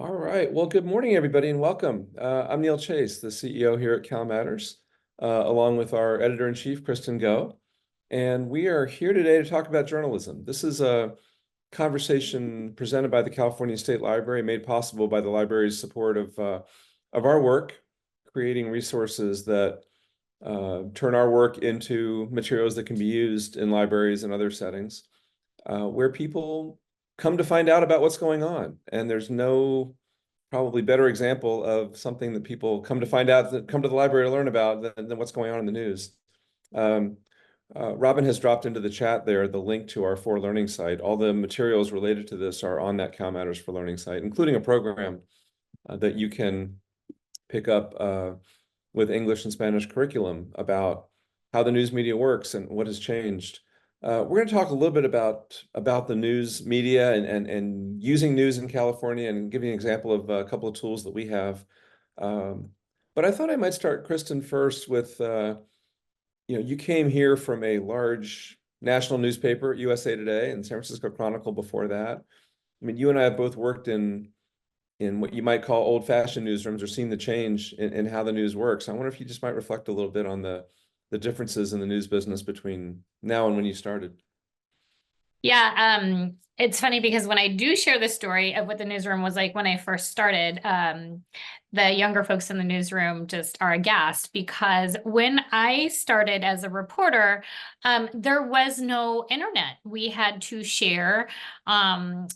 All right. Well, good morning, everybody, and welcome. I'm Neil Chase, the CEO here at CalMatters, along with our editor-in-chief, Kristen Go. And we are here today to talk about journalism. This is a conversation presented by the California State Library, made possible by the library's support of our work, creating resources that turn our work into materials that can be used in libraries and other settings, where people come to find out about what's going on. And there's no probably better example of something that people come to find out, that come to the library to learn about, than what's going on in the news. Um, Robin has dropped into the chat there the link to our For Learning site. All the materials related to this are on that CalMatters for Learning site, including a program that you can pick up with English and Spanish curriculum about how the news media works and what has changed. We're going to talk a little bit about the news media and using news in California, and giving an example of a couple of tools that we have. But I thought I might start, Kristen, first with you came here from a large national newspaper, USA Today, and San Francisco Chronicle before that. I mean, you and I have both worked in what you might call old-fashioned newsrooms, or seen the change in how the news works. I wonder if you just might reflect a little bit on the differences in the news business between now and when you started. It's funny because when I do share the story of what the newsroom was like when I first started, the younger folks in the newsroom just are aghast, because when I started as a reporter, there was no internet. We had to share a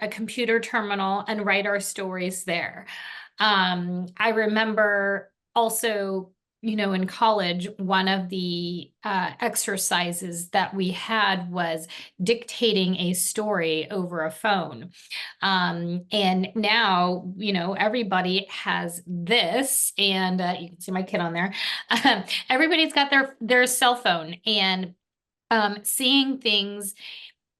computer terminal and write our stories there. I remember also, in college, one of the exercises that we had was dictating a story over a phone. And now, everybody has this, and you can see my kid on there. Everybody's got their cell phone, and seeing things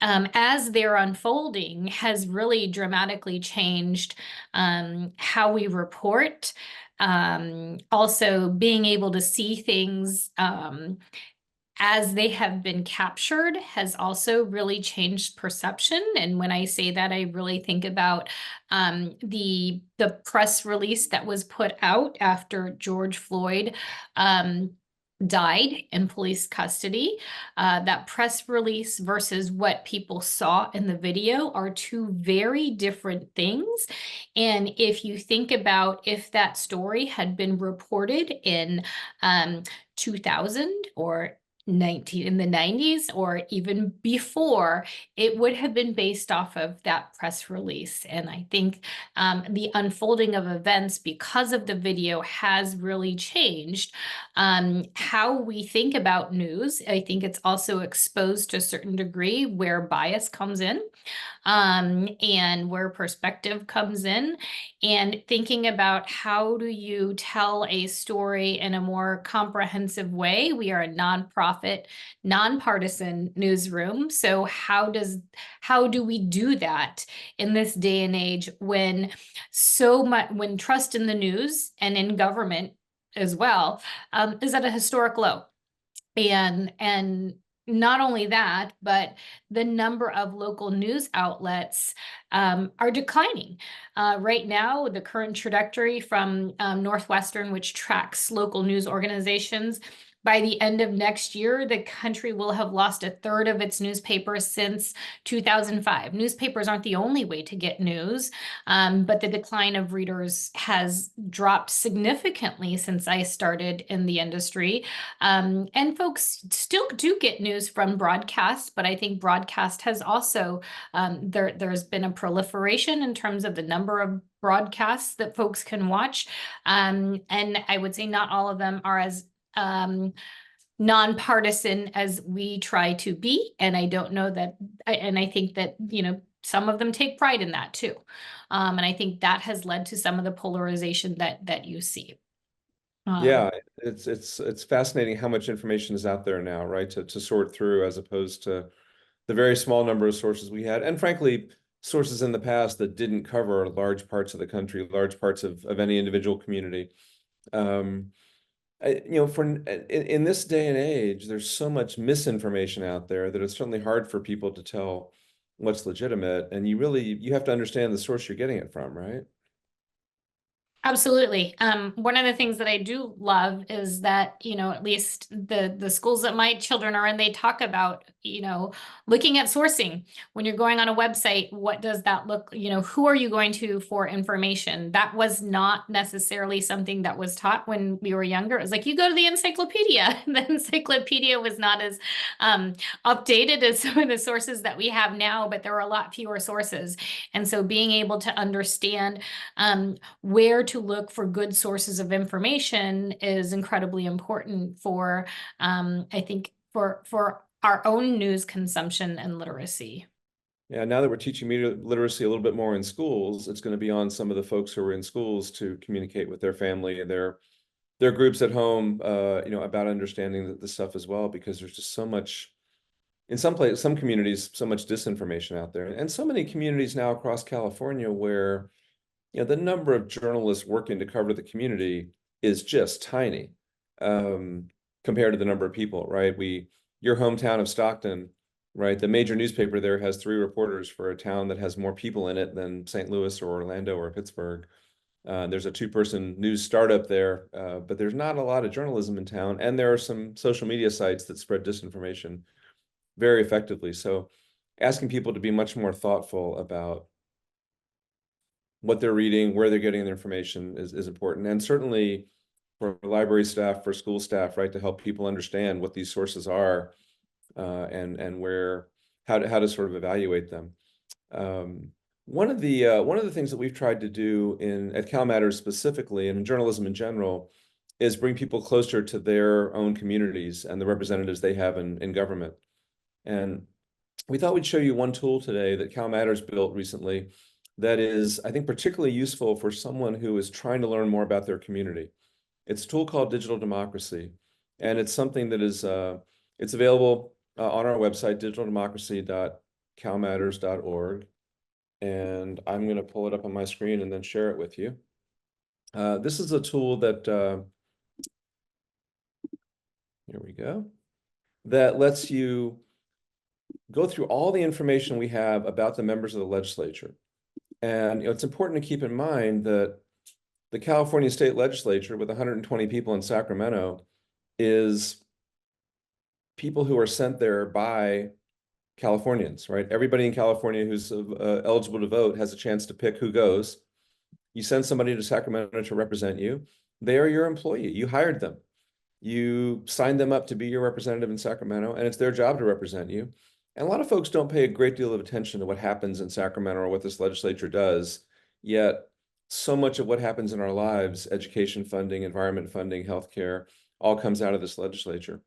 as they're unfolding has really dramatically changed how we report. Also, being able to see things as they have been captured has also really changed perception. And when I say that, I really think about the press release that was put out after George Floyd died in police custody. That press release versus what people saw in the video are two very different things. And if you think about if that story had been reported in 2000 or in the 90s, or even before, it would have been based off of that press release. And I think the unfolding of events because of the video has really changed how we think about news. I think it's also exposed to a certain degree where bias comes in, and where perspective comes in, and thinking about how do you tell a story in a more comprehensive way. We are a nonprofit, nonpartisan newsroom. So how do we do that in this day and age when when trust in the news and in government as well is at a historic low? And not only that, but the number of local news outlets are declining. Right now, the current trajectory from Northwestern, which tracks local news organizations, by the end of next year, the country will have lost a third of its newspapers since 2005. Newspapers aren't the only way to get news, but the decline of readers has dropped significantly since I started in the industry. And folks still do get news from broadcast, but I think broadcast has also, there's been a proliferation in terms of the number of broadcasts that folks can watch. And I would say not all of them are as nonpartisan as we try to be. And I don't know that, and I think that, some of them take pride in that too. And I think that has led to some of the polarization that you see. Yeah, it's fascinating how much information is out there now, right? To sort through, as opposed to the very small number of sources we had, and frankly, sources in the past that didn't cover large parts of the country, large parts of any individual community. In this day and age, there's so much misinformation out there that it's certainly hard for people to tell what's legitimate, and you have to understand the source you're getting it from, right? Absolutely. One of the things that I do love is that, at least the schools that my children are in, they talk about, looking at sourcing. When you're going on a website, what does that look, who are you going to for information? That was not necessarily something that was taught when we were younger. It was like, you go to the encyclopedia. The encyclopedia was not as updated as some of the sources that we have now, but there were a lot fewer sources. And so being able to understand where to look for good sources of information is incredibly important for, I think, for our own news consumption and literacy. Yeah, now that we're teaching media literacy a little bit more in schools, it's going to be on some of the folks who are in schools to communicate with their family and their groups at home, about understanding the stuff as well, because there's just so much in some communities, so much disinformation out there, and so many communities now across California where the number of journalists working to cover the community is just tiny, um, compared to the number of people, right? Your hometown of Stockton, right? The major newspaper there has 3 reporters for a town that has more people in it than St. Louis or Orlando or Pittsburgh. There's a 2-person news startup there, but there's not a lot of journalism in town, and there are some social media sites that spread disinformation very effectively. So asking people to be much more thoughtful about what they're reading, where they're getting their information is important. And certainly for library staff, for school staff, right, to help people understand what these sources are, and how to sort of evaluate them. One of the things that we've tried to do at CalMatters specifically, and in journalism in general, is bring people closer to their own communities and the representatives they have in government. And we thought we'd show you one tool today that CalMatters built recently that is, I think, particularly useful for someone who is trying to learn more about their community. It's a tool called Digital Democracy, and it's something that is it's available on our website, digitaldemocracy.calmatters.org, and I'm going to pull it up on my screen and then share it with you. This is a tool that here we go, that lets you go through all the information we have about the members of the legislature. And it's important to keep in mind that the California state legislature, with 120 people in Sacramento, is people who are sent there by Californians, right? Everybody in California who's eligible to vote has a chance to pick who goes. You send somebody to Sacramento to represent you. They are your employee. You hired them. You signed them up to be your representative in Sacramento, and it's their job to represent you. And a lot of folks don't pay a great deal of attention to what happens in Sacramento or what this legislature does, yet so much of what happens in our lives, education funding, environment funding, healthcare, all comes out of this legislature.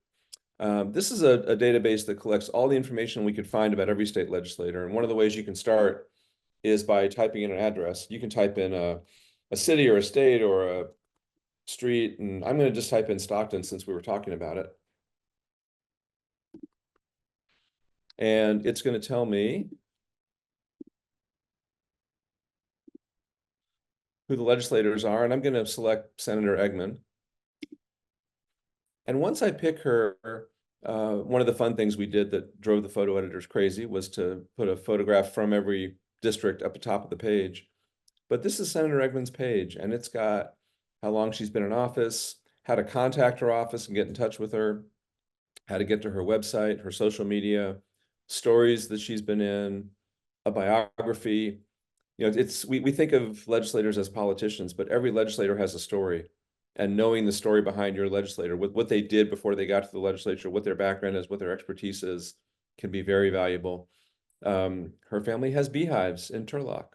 This is a database that collects all the information we could find about every state legislator. And one of the ways you can start is by typing in an address. You can type in a city or a state or a street, and I'm going to just type in Stockton since we were talking about it. And it's going to tell me who the legislators are, and I'm going to select Senator Eggman. And once I pick her, one of the fun things we did that drove the photo editors crazy was to put a photograph from every district up the top of the page. But this is Senator Eggman's page, and it's got how long she's been in office, how to contact her office and get in touch with her, how to get to her website, her social media, stories that she's been in, a biography. We think of legislators as politicians, but every legislator has a story. And knowing the story behind your legislator, what they did before they got to the legislature, what their background is, what their expertise is, can be very valuable. Her family has beehives in Turlock.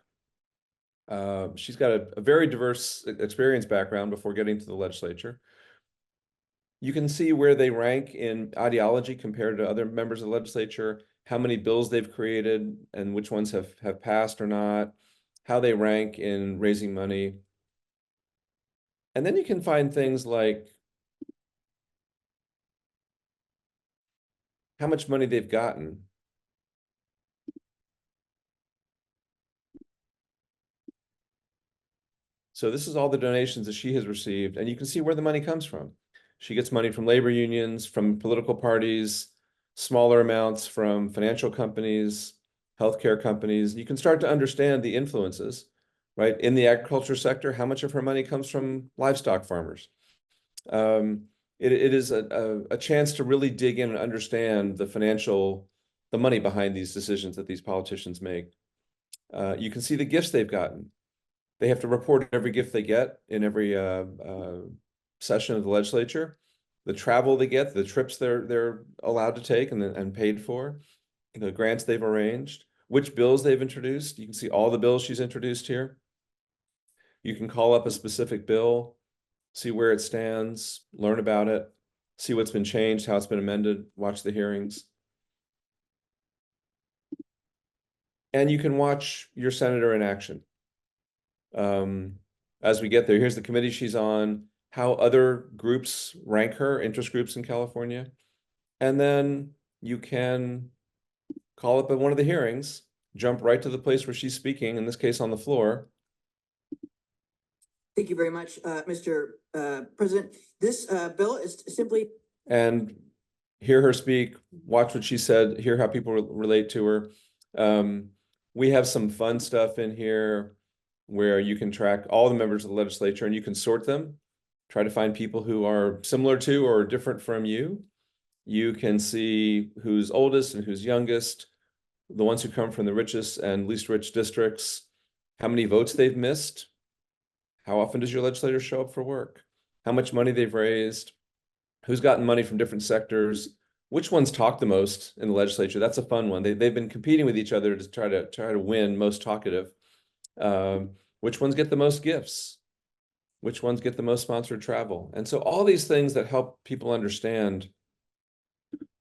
She's got a very diverse experience background before getting to the legislature. You can see where they rank in ideology compared to other members of the legislature, how many bills they've created and which ones have passed or not, how they rank in raising money. And then you can find things like how much money they've gotten. So this is all the donations that she has received, and you can see where the money comes from. She gets money from labor unions, from political parties, smaller amounts from financial companies, healthcare companies. You can start to understand the influences, right? In the agriculture sector, how much of her money comes from livestock farmers? It is a chance to really dig in and understand the money behind these decisions that these politicians make. You can see the gifts they've gotten. They have to report every gift they get in every session of the legislature, the travel they get, the trips they're allowed to take and paid for, the grants they've arranged, which bills they've introduced. You can see all the bills she's introduced here. You can call up a specific bill, see where it stands, learn about it, see what's been changed, how it's been amended, watch the hearings. And you can watch your senator in action. As we get there, here's the committee she's on, how other groups rank her, interest groups in California. And then you can call up at one of the hearings, jump right to the place where she's speaking, in this case on the floor. Thank you very much, Mr. President. This bill is simply... And hear her speak, watch what she said, hear how people relate to her. We have some fun stuff in here where you can track all the members of the legislature and you can sort them, try to find people who are similar to or different from you. You can see who's oldest and who's youngest, the ones who come from the richest and least rich districts, how many votes they've missed, how often does your legislator show up for work, how much money they've raised, who's gotten money from different sectors, which ones talk the most in the legislature. That's a fun one. They've been competing with each other to try to win most talkative. Which ones get the most gifts? Which ones get the most sponsored travel? And so all these things that help people understand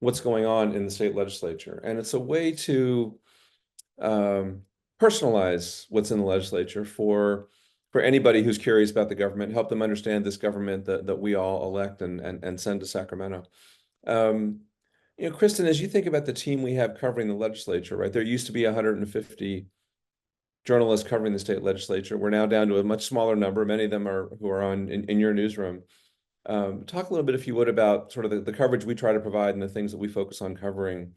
what's going on in the state legislature. And it's a way to personalize what's in the legislature for anybody who's curious about the government, help them understand this government that we all elect and send to Sacramento. Kristen, as you think about the team we have covering the legislature, right? There used to be 150 journalists covering the state legislature. We're now down to a much smaller number. Many of them who are on in your newsroom. Talk a little bit, if you would, about sort of the coverage we try to provide and the things that we focus on covering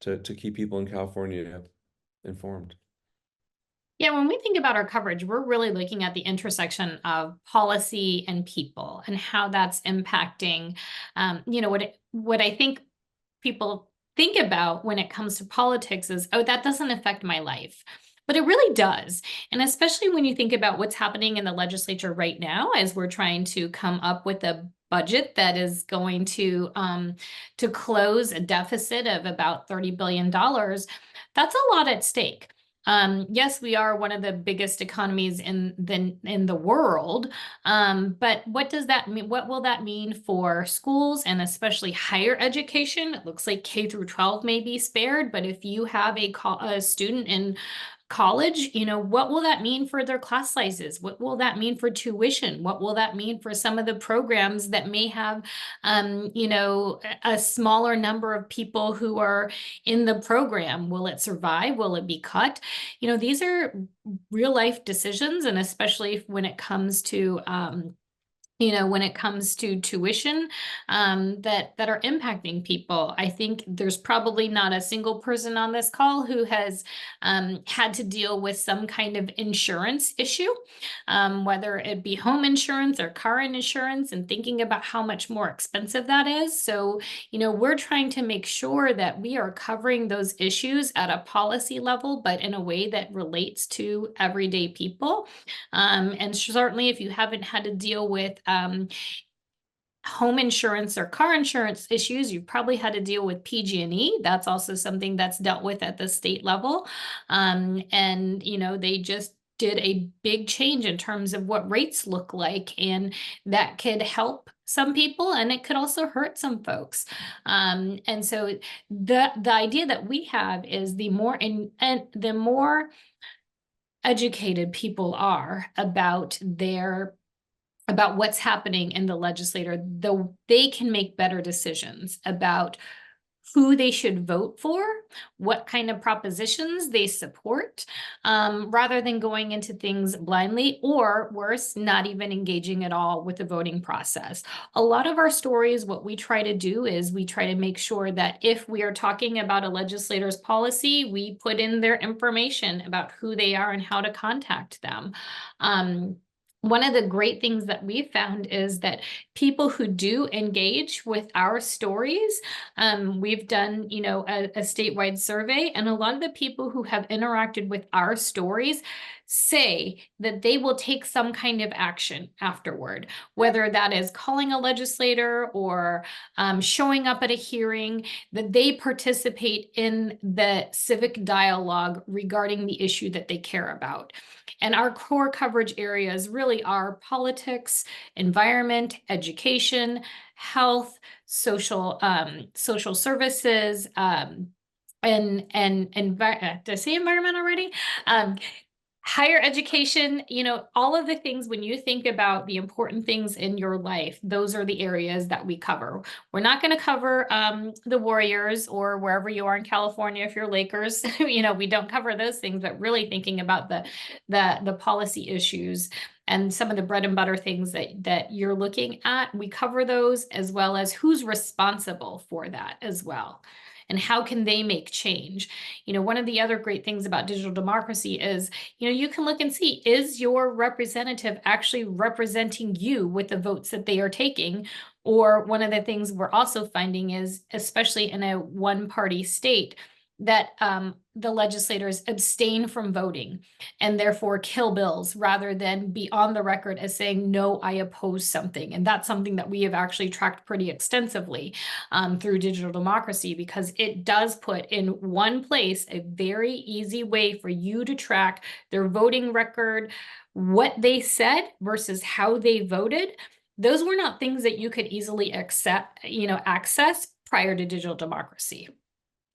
to keep people in California informed. Yeah, when we think about our coverage, we're really looking at the intersection of policy and people and how that's impacting, what I think people think about when it comes to politics is, oh, that doesn't affect my life. But it really does. And especially when you think about what's happening in the legislature right now, as we're trying to come up with a budget that is going to close a deficit of about $30 billion, that's a lot at stake. Yes, we are one of the biggest economies in the world, but what does that mean? What will that mean for schools and especially higher education? It looks like K through 12 may be spared, but if you have a student in college, what will that mean for their class sizes? What will that mean for tuition? What will that mean for some of the programs that may have, a smaller number of people who are in the program? Will it survive? Will it be cut? These are real life decisions, and especially when it comes to tuition that are impacting people. I think there's probably not a single person on this call who has had to deal with some kind of insurance issue, whether it be home insurance or car insurance, and thinking about how much more expensive that is. So, we're trying to make sure that we are covering those issues at a policy level, but in a way that relates to everyday people. And certainly if you haven't had to deal with home insurance or car insurance issues, you've probably had to deal with PG&E. That's also something that's dealt with at the state level. And, they just did a big change in terms of what rates look like, and that could help some people and it could also hurt some folks. And so the idea that we have is the more educated people are about what's happening in the legislature, though they can make better decisions about who they should vote for, what kind of propositions they support, rather than going into things blindly, or worse, not even engaging at all with the voting process. A lot of our stories, what we try to do is we try to make sure that if we are talking about a legislator's policy, we put in their information about who they are and how to contact them. One of the great things that we've found is that people who do engage with our stories, we've done, a statewide survey, and a lot of the people who have interacted with our stories say that they will take some kind of action afterward, whether that is calling a legislator or showing up at a hearing, that they participate in the civic dialogue regarding the issue that they care about. And our core coverage areas really are politics, environment, education, health, social services, did I say environment already? Higher education, all of the things, when you think about the important things in your life, those are the areas that we cover. We're not going to cover the Warriors or wherever you are in California if you're Lakers. We don't cover those things, but really thinking about the policy issues and some of the bread and butter things that you're looking at, we cover those, as well as who's responsible for that as well. And how can they make change? One of the other great things about digital democracy is, you can look and see, is your representative actually representing you with the votes that they are taking? Or one of the things we're also finding is, especially in a one-party state, that the legislators abstain from voting and therefore kill bills rather than be on the record as saying, no, I oppose something. And that's something that we have actually tracked pretty extensively through digital democracy, because it does put in one place a very easy way for you to track their voting record, what they said versus how they voted. Those were not things that you could easily access prior to digital democracy.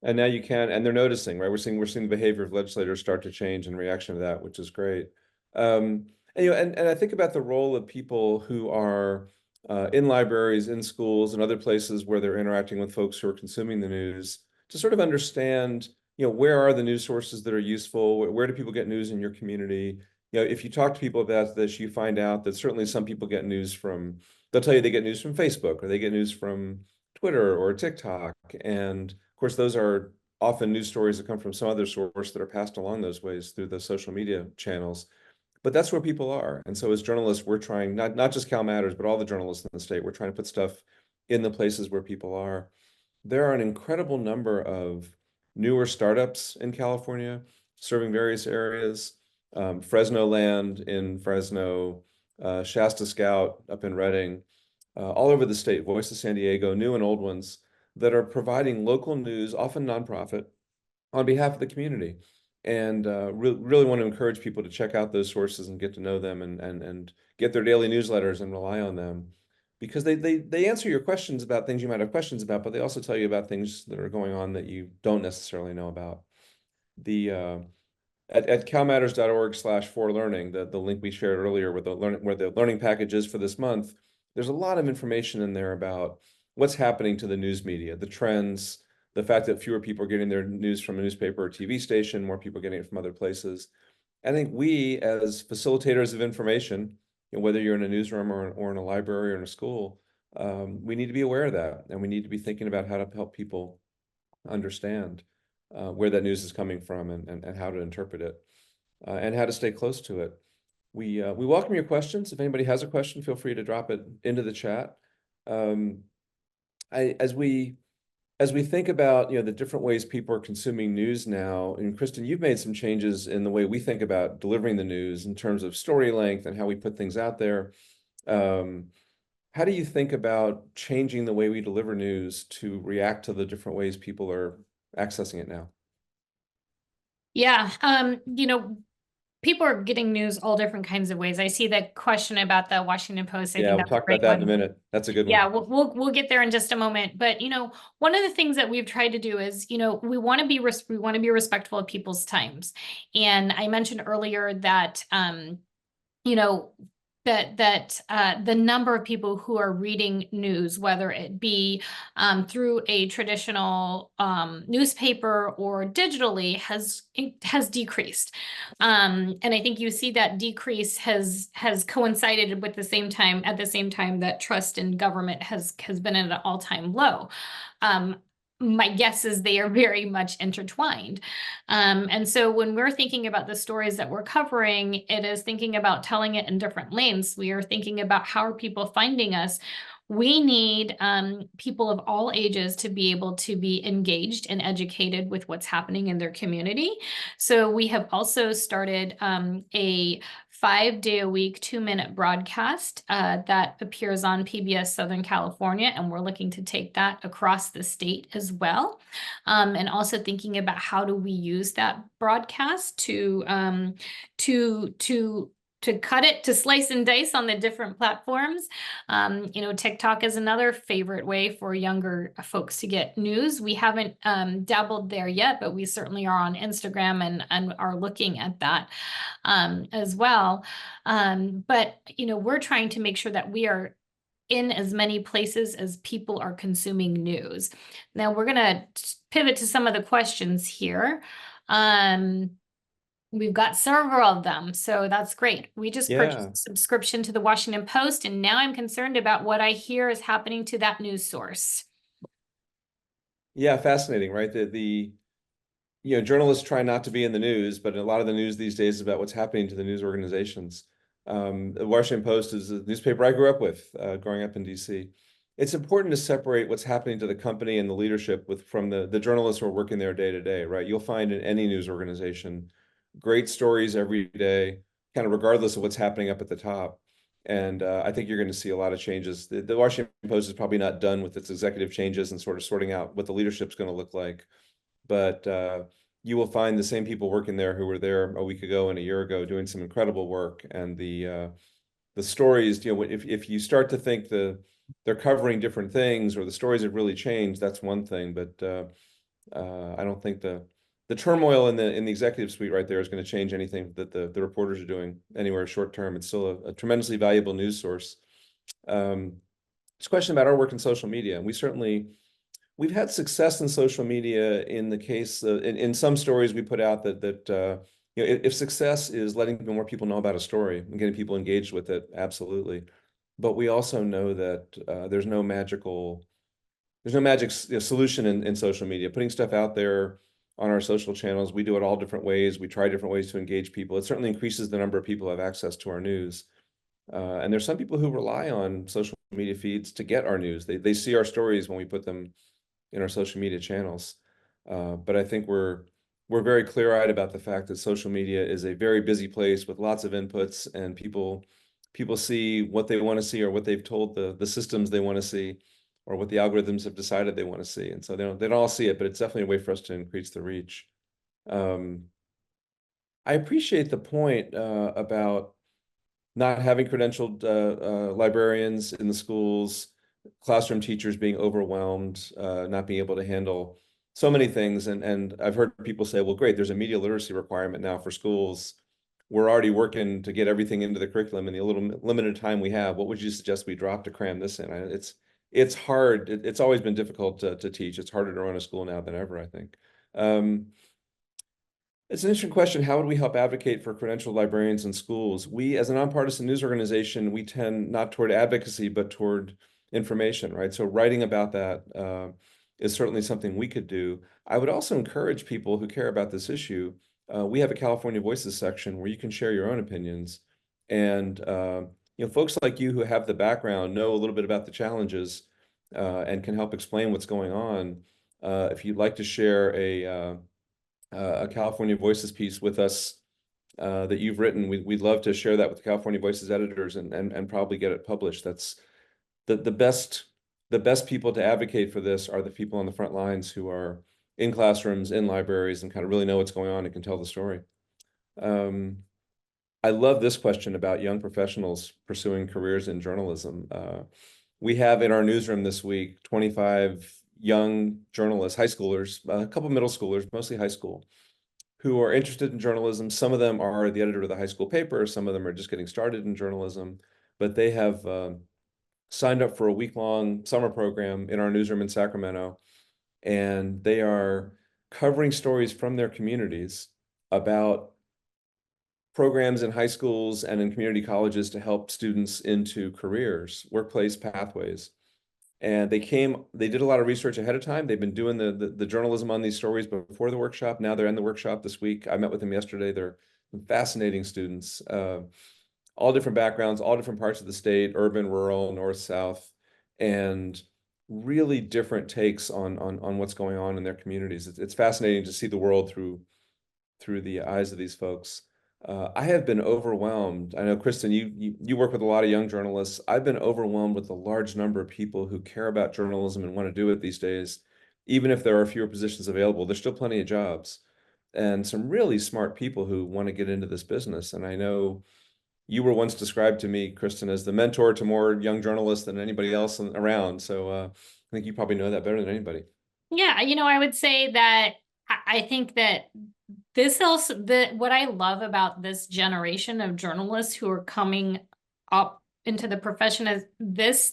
And now you can, and they're noticing, right? We're seeing the behavior of legislators start to change in reaction to that, which is great. And I think about the role of people who are in libraries, in schools, and other places where they're interacting with folks who are consuming the news to sort of understand, where are the news sources that are useful? Where do people get news in your community? If you talk to people about this, you find out that certainly some people get news from, they'll tell you they get news from Facebook, or they get news from Twitter or TikTok. And of course, those are often news stories that come from some other source that are passed along those ways through the social media channels. But that's where people are. And so as journalists, we're trying, not just CalMatters, but all the journalists in the state, we're trying to put stuff in the places where people are. There are an incredible number of newer startups in California serving various areas. Fresno Land in Fresno, Shasta Scout up in Redding, all over the state, Voice of San Diego, new and old ones that are providing local news, often nonprofit, on behalf of the community. And really want to encourage people to check out those sources and get to know them and get their daily newsletters and rely on them, because they answer your questions about things you might have questions about, but they also tell you about things that are going on that you don't necessarily know about. At calmatters.org/forlearning, the link we shared earlier where the learning package is for this month, there's a lot of information in there about what's happening to the news media, the trends, the fact that fewer people are getting their news from a newspaper or TV station, more people are getting it from other places. I think we, as facilitators of information, whether you're in a newsroom or in a library or in a school, we need to be aware of that, and we need to be thinking about how to help people understand where that news is coming from and how to interpret it, and how to stay close to it. We welcome your questions. If anybody has a question, feel free to drop it into the chat. As we think about the different ways people are consuming news now, and Kristen, you've made some changes in the way we think about delivering the news in terms of story length and how we put things out there. How do you think about changing the way we deliver news to react to the different ways people are accessing it now? Yeah, people are getting news all different kinds of ways. I see the question about the Washington Post. I think We'll that's talk a great about that in a one. minute. That's a good one. Yeah, we'll get there in just a moment. But one of the things that we've tried to do is, we want to be respectful of people's times. And I mentioned earlier that the number of people who are reading news, whether it be through a traditional newspaper or digitally, has decreased. And I think you see that decrease has coincided with at the same time that trust in government has been at an all-time low. My guess is they are very much intertwined. And so when we're thinking about the stories that we're covering, it is thinking about telling it in different lanes. We are thinking about how are people finding us. We need people of all ages to be able to be engaged and educated with what's happening in their community. So we have also started a 5-day-a-week, 2-minute broadcast that appears on PBS Southern California, and we're looking to take that across the state as well. And also thinking about how do we use that broadcast to cut it, to slice and dice on the different platforms. TikTok is another favorite way for younger folks to get news. We haven't dabbled there yet, but we certainly are on Instagram and are looking at that as well. But we're trying to make sure that we are in as many places as people are consuming news. Now we're going to pivot to some of the questions here. We've got several of them, so that's great. We just purchased a subscription to the Washington Post, and now I'm concerned about what I hear is happening to that news source. Yeah, fascinating, right? Journalists try not to be in the news, but a lot of the news these days is about what's happening to the news organizations. The Washington Post is a newspaper I grew up with, growing up in DC. It's important to separate what's happening to the company and the leadership from the journalists who are working there day to day, right? You'll find in any news organization great stories every day, kind of regardless of what's happening up at the top. And I think you're going to see a lot of changes. The Washington Post is probably not done with its executive changes and sort of sorting out what the leadership's going to look like. But you will find the same people working there who were there a week ago and a year ago doing some incredible work. And the stories, if you start to think they're covering different things or the stories have really changed, that's one thing. But I don't think the turmoil in the executive suite right there is going to change anything that the reporters are doing anywhere short term. It's still a tremendously valuable news source. This question about our work in social media, and we've had success in social media in the case in some stories we put out that if success is letting more people know about a story and getting people engaged with it, absolutely. But we also know that there's no magic solution in social media. Putting stuff out there on our social channels, we do it all different ways. We try different ways to engage people. It certainly increases the number of people who have access to our news. And there's some people who rely on social media feeds to get our news. They see our stories when we put them in our social media channels. But I think we're very clear-eyed about the fact that social media is a very busy place with lots of inputs, and people see what they want to see or what they've told the systems they want to see, or what the algorithms have decided they want to see. And so they don't all see it, but it's definitely a way for us to increase the reach. I appreciate the point about not having credentialed librarians in the schools, classroom teachers being overwhelmed, not being able to handle so many things. And I've heard people say, well, great, there's a media literacy requirement now for schools. We're already working to get everything into the curriculum in the little limited time we have. What would you suggest we drop to cram this in? It's hard. It's always been difficult to teach. It's harder to run a school now than ever, I think. It's an interesting question. How would we help advocate for credentialed librarians in schools? We, as a nonpartisan news organization, we tend not toward advocacy, but toward information, right? So writing about that is certainly something we could do. I would also encourage people who care about this issue. We have a California Voices section where you can share your own opinions. And folks like you who have the background know a little bit about the challenges and can help explain what's going on. If you'd like to share a California Voices piece with us that you've written, we'd love to share that with the California Voices editors and probably get it published. That's the best people to advocate for this are the people on the front lines who are in classrooms, in libraries, and kind of really know what's going on and can tell the story. I love this question about young professionals pursuing careers in journalism. We have in our newsroom this week 25 young journalists, high schoolers, a couple middle schoolers, mostly high school, who are interested in journalism. Some of them are the editor of the high school paper. Some of them are just getting started in journalism, but they have signed up for a week-long summer program in our newsroom in Sacramento, and they are covering stories from their communities about programs in high schools and in community colleges to help students into careers, workplace pathways. And they did a lot of research ahead of time. They've been doing the journalism on these stories before the workshop. Now they're in the workshop this week. I met with them yesterday. They're fascinating students, all different backgrounds, all different parts of the state, urban, rural, north, south, and really different takes on what's going on in their communities. It's fascinating to see the world through the eyes of these folks. I have been overwhelmed. I know, Kristen, you work with a lot of young journalists. I've been overwhelmed with the large number of people who care about journalism and want to do it these days. Even if there are fewer positions available, there's still plenty of jobs and some really smart people who want to get into this business. And I know you were once described to me, Kristen, as the mentor to more young journalists than anybody else around. So I think you probably know that better than anybody. Yeah, I would say that I think that this also what I love about this generation of journalists who are coming up into the profession is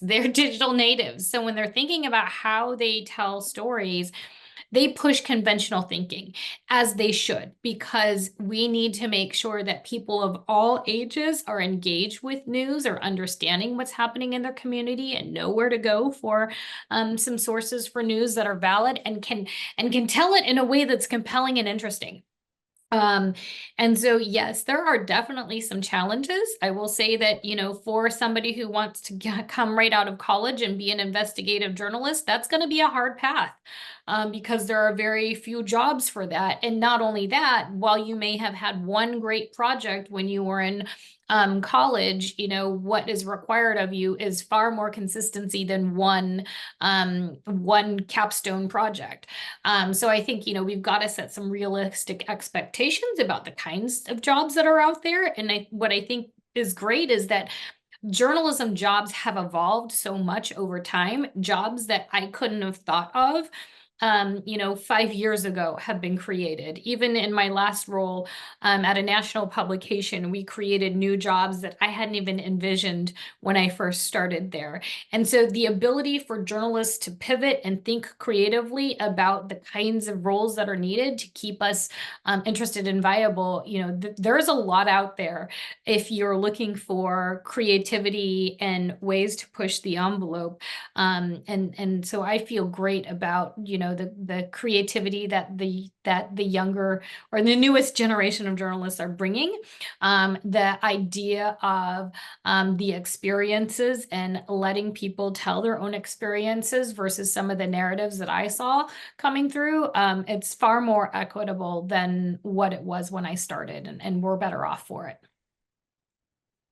they're digital natives. So when they're thinking about how they tell stories, they push conventional thinking, as they should, because we need to make sure that people of all ages are engaged with news or understanding what's happening in their community and know where to go for some sources for news that are valid and can tell it in a way that's compelling and interesting. And so, yes, there are definitely some challenges. I will say that, for somebody who wants to come right out of college and be an investigative journalist, that's going to be a hard path, because there are very few jobs for that. And not only that, while you may have had one great project when you were in college, what is required of you is far more consistency than one capstone project. So I think, we've got to set some realistic expectations about the kinds of jobs that are out there. And what I think is great is that journalism jobs have evolved so much over time. Jobs that I couldn't have thought of 5 years ago have been created. Even in my last role at a national publication, we created new jobs that I hadn't even envisioned when I first started there. And so the ability for journalists to pivot and think creatively about the kinds of roles that are needed to keep us interested and viable, there's a lot out there if you're looking for creativity and ways to push the envelope. And so I feel great about, the creativity that the younger or the newest generation of journalists are bringing, the idea of the experiences and letting people tell their own experiences versus some of the narratives that I saw coming through. It's far more equitable than what it was when I started, and we're better off for it.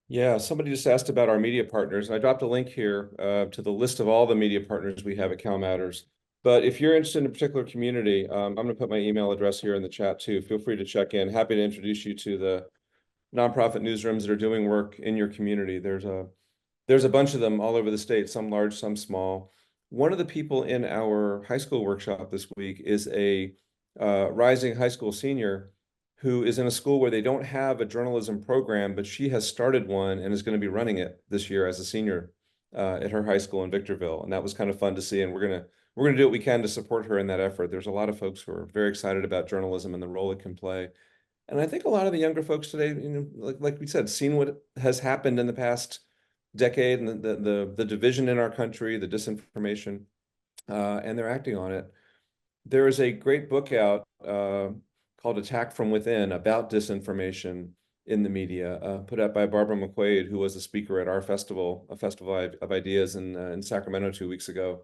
Yeah, somebody just asked about our media partners, and I dropped a link here to the list of all the media partners we have at CalMatters. But if you're interested in a particular community, I'm going to put my email address here in the chat too. Feel free to check in. Happy to introduce you to the nonprofit newsrooms that are doing work in your community. There's a bunch of them all over the state, some large, some small. One of the people in our high school workshop this week is a rising high school senior who is in a school where they don't have a journalism program, but she has started one and is going to be running it this year as a senior at her high school in Victorville. And that was kind of fun to see. And we're gonna do what we can to support her in that effort. There's a lot of folks who are very excited about journalism and the role it can play. And I think a lot of the younger folks today, like we said, seen what has happened in the past decade and the division in our country, the disinformation, and they're acting on it. There is a great book out called Attack from Within about disinformation in the media, put out by Barbara McQuaid, who was a speaker at our festival, a festival of ideas in Sacramento 2 weeks ago.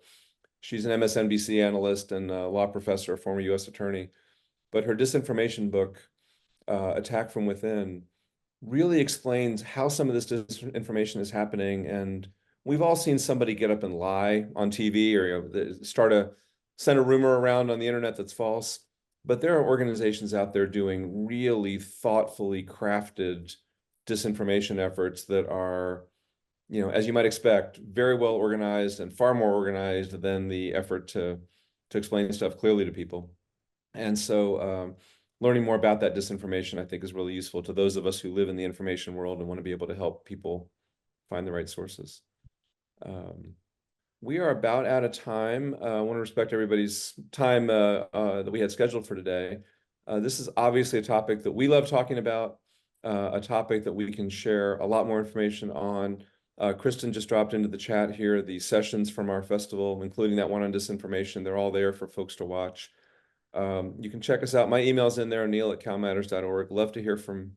She's an MSNBC analyst and a law professor, a former U.S. attorney. But her disinformation book, Attack from Within, really explains how some of this disinformation is happening. And we've all seen somebody get up and lie on TV or send a rumor around on the internet that's false. But there are organizations out there doing really thoughtfully crafted disinformation efforts that are, as you might expect, very well organized and far more organized than the effort to explain stuff clearly to people. And so learning more about that disinformation, I think, is really useful to those of us who live in the information world and want to be able to help people find the right sources. We are about out of time. I want to respect everybody's time that we had scheduled for today. This is obviously a topic that we love talking about, a topic that we can share a lot more information on. Kristen just dropped into the chat here the sessions from our festival, including that one on disinformation. They're all there for folks to watch. You can check us out. My email's in there, neil@calmatters.org. Love to hear from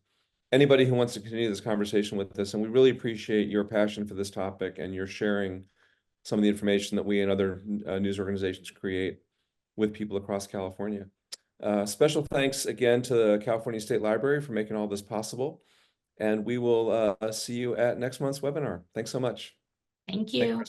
anybody who wants to continue this conversation with us. And we really appreciate your passion for this topic and your sharing some of the information that we and other news organizations create with people across California. Special thanks again to the California State Library for making all this possible. And we will see you at next month's webinar. Thanks so much. Thank you.